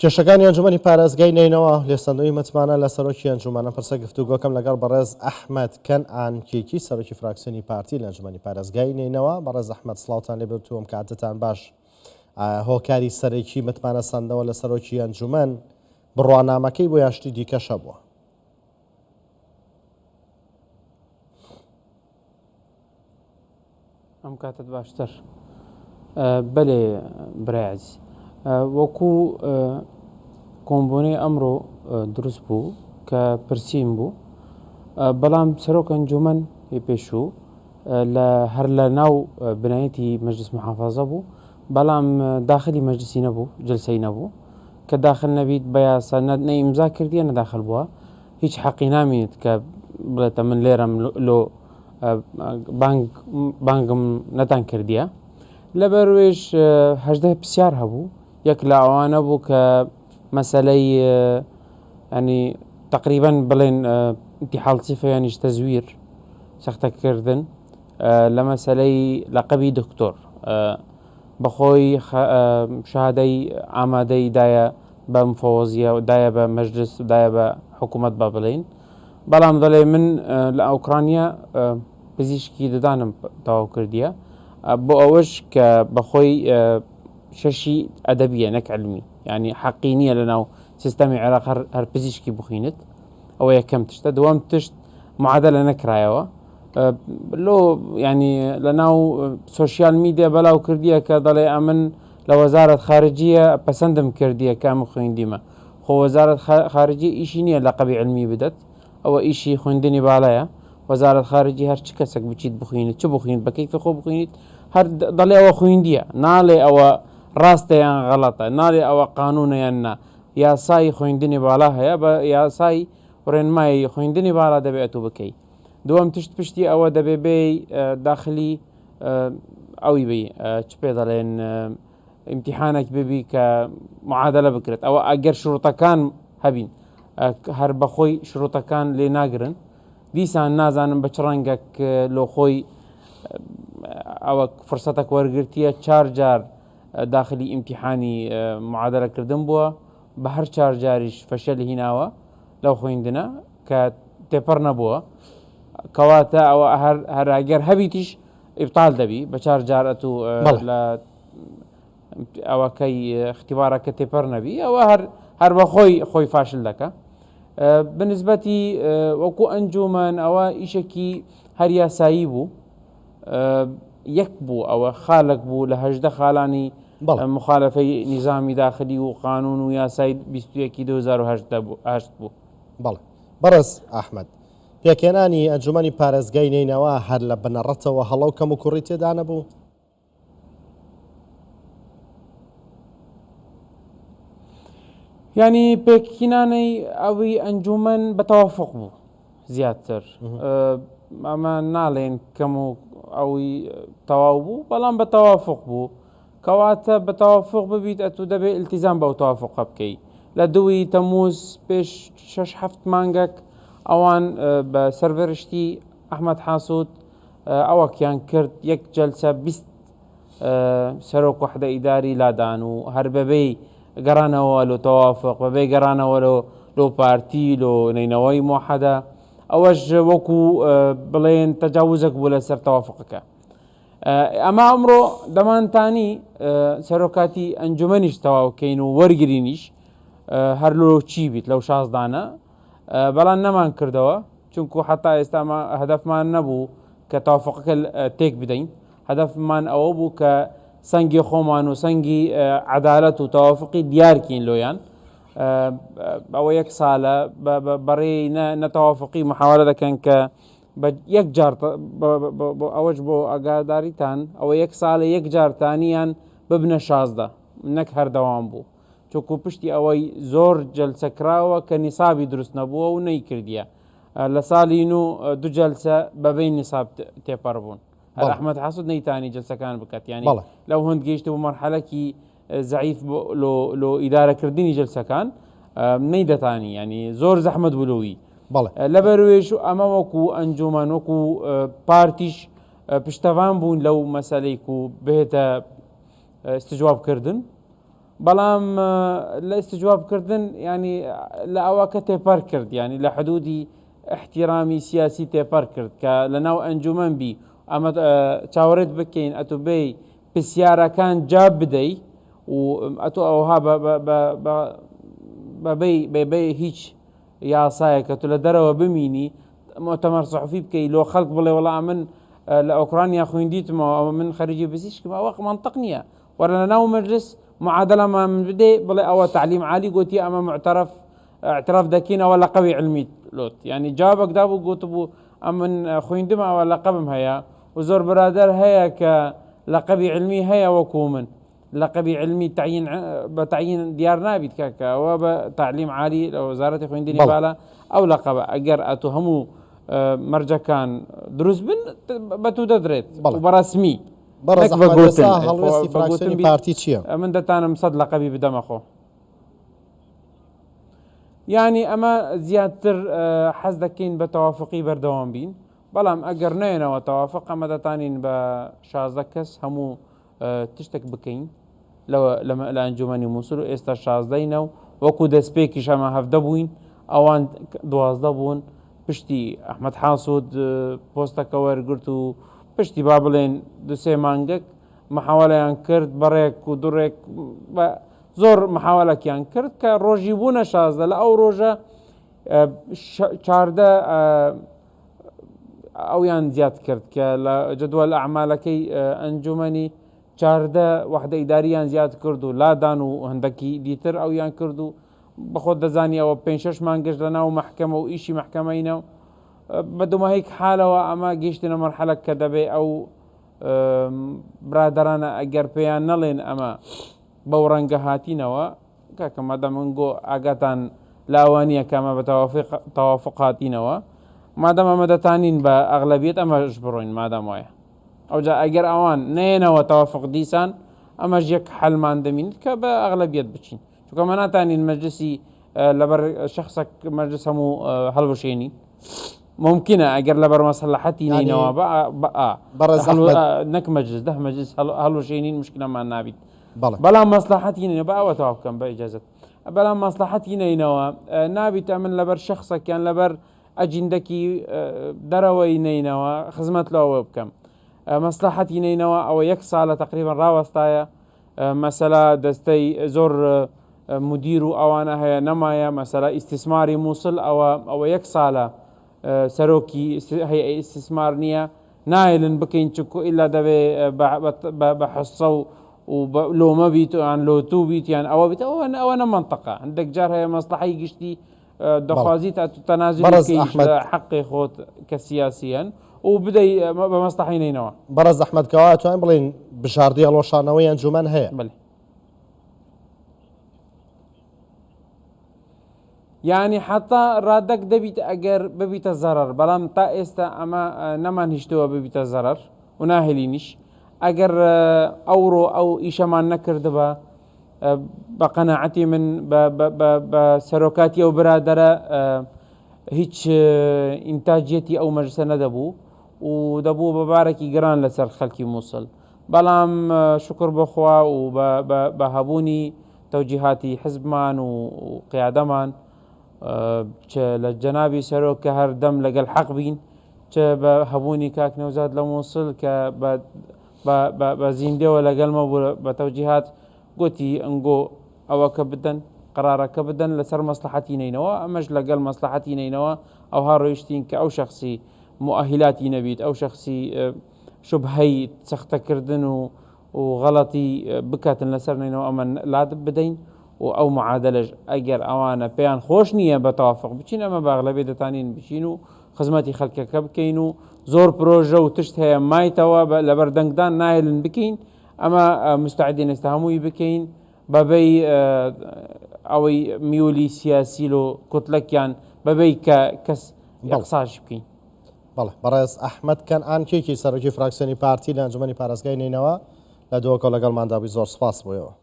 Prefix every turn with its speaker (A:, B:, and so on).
A: کێشەکانی ئەنجومەنی پارێزگای نینەوە لێسەندنەوەی متمانە لە سەرۆکی ئەنجومەنە پرسە گفتوگۆکەم لەگەڵ بەڕێز ئەحمەد کەنعانکێکی سەرۆکی فراکسیۆنی پارتی لە ئەنجومەنی پارێزگای نینەوە. بەڕێز ئەحمەد سڵاوتان لێبێتووەم، کاتتان باش. هۆکاری سەرەکی متمانە سەندەوە لە سەرۆکی ئەنجومەن بڕوانامەکەی بۆ یاشتی دیکەشە بووە.
B: ئەم کاتت باشتر. بەلێ برایز وەکو کۆمبۆنەی ئەمڕۆ دروست بوو کە پرسییم بوو، بەڵام سەرۆک ئەنجومەن پێشوو هەر لە ناو بنایەتی مەجلس محافەزە بوو، بەڵام داخلی مەجلسی نەبوو، جلسەی نەبوو کە داخل نەبیت بە یاسا نە ئیمزا کردیە نەداخل بووە، هیچ حەقی نامێت کە بڵێتە من لێرەم لۆ بانگم نەتان کردیە. لەبەروێش هەژدە پرسیار هەبوو، یەک لە ئەوانە بوو کە مەسەلەی ینی تقریبا بڵێن انتحال صفە یانیش تەزویر سەختەکردن لە مەسەلەی لەقەبی دکتۆر بەخۆی شادەی ئامادەی دایە بە مفۆزیە دایە بە مەجلس دایە بە حکوومەت بە بڵێن، بەڵام دەڵێ من لە ئۆکرانیا پزیشکی ددانم تەواو کردیە بۆ ئەوەش کە بەخۆی شەشی ئەدەبیە نەک علمی، ینی حەقی نییە لە ناو سیستەمی عێراق هەر پزیشکی بخوێنێت. ئەوە یەکەم تشتە. دووەم تشت معادلە نەکرایەوە لۆ ینی لە ناو سۆشیال میدیا بەلاو کردیە کە دەڵێ ئەمن لە وەزارەت خارجیە پەسەندم کردیە کام خوێندیمە. خۆ وەزارەت خارجی ئیشی نییە لەقەبی علمی بدەت، ئەوە ئیشی خوێندنی باڵایە. وەزارەت خارجی هەر چ کەسێک بچیت بخوێنیت چ بخوێنیت بە کەیفی خۆ بخوێنیت هەر دەڵێ ئەوە خوێندیە، ناڵێ ئەوە ڕاستە یان غەڵەتە، ناڵێ ئەوە قانونە یان نا. یاسای خوێندنی باڵا هەیە، بە یاسای ڕێنمایی خوێندنی باڵا دەبێت و بکەیت. دووەم تشت پشتی ئەوە دەبێ بێ داخلی ئەوی بی چ پێ دەڵێن ئیمتیحانێک ببی کە معادلە بکرێت. ئەوە ئەگەر شروتەکان هەبین هەر بەخۆی شروتەکان لێ ناگرن، دیسان نازانم بە چ ڕەنگەک لۆ خۆی ئەوە فرسەتەک وەرگرتیە 4 جار داخلی ئیمتیحانی معادلەکردن بووە، بە هەر 4 جاریش فەشەل هیناوە لەو خوێندنە کە تێپەڕ نەبووە، کەواتە ئەوە هەر ئەگەر هەبیتیش ئیبتال دەبی بە 4 جارەت و لە ئەوەکەی اختیبارەکە تێپەڕ نەبی، ئەوە هەر بە خۆی فاشل دەکە. بنسبەتی وەکو ئەنجومەن ئەوە ئیشێکی هەر یاسایی بوو، یەک بوو ئەوە خالق بوو لە 18 خاڵانی مخالفەی نیزامی داخلی و قانون و یاسای 21 2008 بوو.
A: بەڵێ بەڕێز ئەحمەد، پێکێنانی ئەنجومەنی پارێزگای نینەوە هەر لە بنەڕەتەوە هەڵەو کەم و کوڕی تێدا نەبوو؟
B: ینی پێکینانەی ئەوی ئەنجومەن بە تەوافق بوو زیاتر، ئەمە ناڵێن کەم و ئەوی تەواو بوو، بەڵام بە تەوافق بوو، کەواتە بە تەوافق ببیت ئەتوو دەبێ ئیلتیزام بەو تەوافقە بکەیت. لە 2 تەمووز پێش 6-7 مانگەک ئەوان بە سەرڤەرشتی ئەحمەد حاسوود ئەوەکیان کرد یەک جەلسە 20 سەرۆک وەحدە ئیداری لادان و هەر بەبێ گەڕانەوە لۆ تەوافق، بەبێ گەڕانەوە لۆ پارتی لۆ نینەوەی موحەدە، ئەوەش وەکو بڵێن تەجاوزێک بوو لەسەر تەوافقەکە. ئەمە ئەمڕۆ دەمانتانی سەرۆکاتی ئەنجومەنیش تەواوکەین و وەرگرینیش هەر لۆ چی بیت لەو 16 بەڵام نەمان کردەوە، چونکو حتا ئێستا هەدەفمان نەبوو کە تەوافقەکە تێک بدەین، هەدەفمان ئەوە بوو کە سەنگی خۆمان و سەنگی عەدالەت و تەوافقی دیارکەین لۆیان. ئەوە 1 ساڵە بەڕێی نەتەوافقی محاوەلە دەکەن کە یەک جار ئەوەش بۆ ئەگاداریتان ئەوە 1 ساڵە 1 جارتانیان ببنە 16 نەک هەردەوام بوو، چۆکو پشتی ئەوەی زۆر جەلسەکراوە کە نیسابی دروست نەبووە و نەیکردیە. لە ساڵی 2 جەلسە بەبێ نیساب تێپەڕ بوون. ئەحمەد حاسوود نەیتانی جەلسەکان بکات، ینی لەو هەند گەیشتە بۆ مەرحەلەکی زەعیف لۆ ئیدارەکردنی جەلسەکان نەیدەتانی، ینی زۆر زەحمەت بولەوی. لەبەروێش ئەمە وەکو ئەنجومەن وەکو پارتیش پشتەوان بوون لەو مەسەلەی و بێتە استجوابکردن بەڵام لە استجوابکردن ینی لە ئەوەکە تێپەر کرد ینی لە حدودی احتیرامی سیاسی تێپەر کرد کە لە ناو ئەنجومەن بی ئەمە چاوەڕێت بکەین ئەتوبەی پرسیارەکان جاب بدەی و ئەتۆ ئەوها بەبێ هیچ یاسایەکە تو لە دەرەوە بمینی مؤتەمەر صحفی بکەی لۆ خەڵک بڵێ وەڵا من لە ئۆکرانیا خوێندیتمەوە ئەوە من خەریجی پزیشکم ئەوە منطق نییە وەرە لە ناو مەجلس معادلەمان بدێ بڵێ ئەوە تعلیم عالی گوتی ئەمە معتەرەف اعتراف دەکەین ئەوە لەقەبی علمی لۆت ینی جوابێکدا بوو گوتبوو ئەم من خوێندمە ئەوە لەقەبم هەیە و زۆر برادەر هەیە کە لەقەبی علمی هەیە وەکو من لەقەبی علمی بەتعین دیار نابیت کاکە ئەوە بە تعلیم عالی لە وەزارەتی خوێندنی بالا ئەو لەقەبە ئەگەر ئەتو هەموو مەرجەکان دروست بن بەتوو دەدرێت بەڕسمی
A: هەڵوێستی فراکسیۆنی پارتی چییە؟
B: من دەتانم سەد لەقەبی بدەمەخۆ ینی ئەمە زیاتر حەز دەکەین بە تەوافقی بەردەوام بین بەڵام ئەگەر نێنەوە تەوافق ئەمە دەتانین بە 16 کەس هەموو تشتێک بکەین لە ئەنجومەنی مووسڵ و ئێستا 16 و وەکو دەستپێکیش ئەمە 17 بووین ئەوان 12 بوون پشتی ئەحمەد حاسوود پۆستەکە وەرگرت و پشتی با بڵێن 2-3 مانگەک محاوەلەیان کرد بەڕێک و دوڕێک زۆر محاوەلەکیان کرد کە ڕۆژی بوونە 16 لە ئەو ڕۆژە 14 ئەویان زیاد کرد کە لە جدوەل ئەعمالەکەی ئەنجومەنی 14 وحدە ئیداریان زیاد کرد و لادان و هەندێکی دیتر ئەویان کرد و بەخۆت دەزانی ئەوە 5-6 مانگەش لە ناو مەحکەمە و ئیشی مەحکەمەینە و بە دوماهیک حالەوە ئەمە گەیشتنە مەرحەلەک کە دەبێ ئەو برادرانە ئەگەر پێیان نەڵێن ئەمە بەو ڕەنگە هاتینەوە کاکە مادام من گۆ ئاگاتان لاوانیە کەمە بە تەوافق هاتینەوە مادام ئەمە دەتانین بە ئەغلەبیەت ئەمەش بڕۆین مادام وایە ئەوجا ئەگەر ئەوان نێنەوە تەوافق دیسان ئەمەش یەک حەلمان دەمینێت کە بە ئەغلەبیەت بچین چونکە مە ناتانین مەجلسی لەبەر شخصێک مەجلس هەموو هەڵبژێنی ممکنە ئەگەر لەبەر مەسلحەتی نینەوە نەک مەجلس 10 مەجلس هەڵبژێنین مشکلەمان نابیت بەڵام مەسلحەتی نینە بە ئەوە تەواو بکەم بە ئیجازەت بەڵام مەسلحەتی نینەوە نابیتە من لەبەر شخصێکیان لەبەر ئەجیندەکی دەرەوەی نینەوە خزمەت لەوە بکەم مەسلحەتی نینەوە ئەوە 1 ساڵە تقریبا ڕاوەستایە مەسەلا دەستەی زۆر مدیر و ئەوانە هەیە نەمایە مەسەلا ئیستیسماری مووسڵ ئەوە 1 ساڵە سەرۆکی هەیە ئیستیسمار نییە نایلن بکەین چکو ئیلا دەبێ بە حەسە و لۆمە بیت یان لۆتوو بیت یان ئەوە بیت ئەوە نەمەنتەقە هەندێک جار هەیە مەسلحەی گشتی دەخوازیت تەنازل حەقی خۆت کە سیاسیەن و بدەی بە مەسلحەی نینەوە
A: بەڕێز ئەحمەد کەوا توانین بڵێن بژاردی هەڵۆشانەوەی ئەنجومەن هەیە
B: یعنی حتا ڕادەک دەبیت ئەگەر ببیتە زەرەر بەڵام تا ئێستا ئەمە نەمان هیچتەوە ببیتە زەرەر و ناهێلینیش ئەگەر ئەوڕۆ ئەو ئیشەمان نەکردبە بە قەناعەتی من بە سەرۆکاتی ئەو برادەرە هیچ ئینتاجەتی ئەو مەجلسە نەدەبوو و دەبوو بەبارێکی گران لەسەر خەڵکی مووسڵ بەڵام شکر بخوا و بە هەبوونی تەوجیهاتی حزبمان و قیادەمان لە جەنابی سەرۆک کە هەردەم لەگەڵ حەق بین چ بە هەبوونی کاک نەوزاد لە مووسڵ کە بە زیندەوە لەگەڵمە بە تەوجیهات گوتی ئەنگۆ ئەوەکە بدەن قرارەکە بدەن لەسەر مەسلحەتی نینەوە ئەمەش لەگەڵ مەسلحەتی نینەوە ئەوها ڕۆیشتین کە ئەو شخصی مؤهلاتی نەبیت ئەو شخصی شوبهەی سەختەکردن و غەڵەتی بکاتن لەسەر نینەوە ئەمە لاد بدەین و ئەو معادلەش ئەگەر ئەوانە پێیان خۆش نییە بە تەوافق بچین ئەمە باغلبێ دەتانین بچین و خزمەتی خەڵکەکە بکەین و زۆر پرۆژە و تشت هەیە مایتەوە لەبەر دەنگدان نایلن بکەین ئەمە مستعدین ئێستا هەمووی بکەین بەبەی ئەوەی میولی سیاسی و کوتلەکیان بەبەی کە کەس یەقساش بکەین
A: بەڵێ بەڕێز ئەحمەد کەنعان کێکی سەرۆکی فراکسیۆنی پارتی لە ئەنجومەنی پارێزگای نینەوە لە دووەکە لەگەڵماندا بووی زۆر سپاس بۆیەوە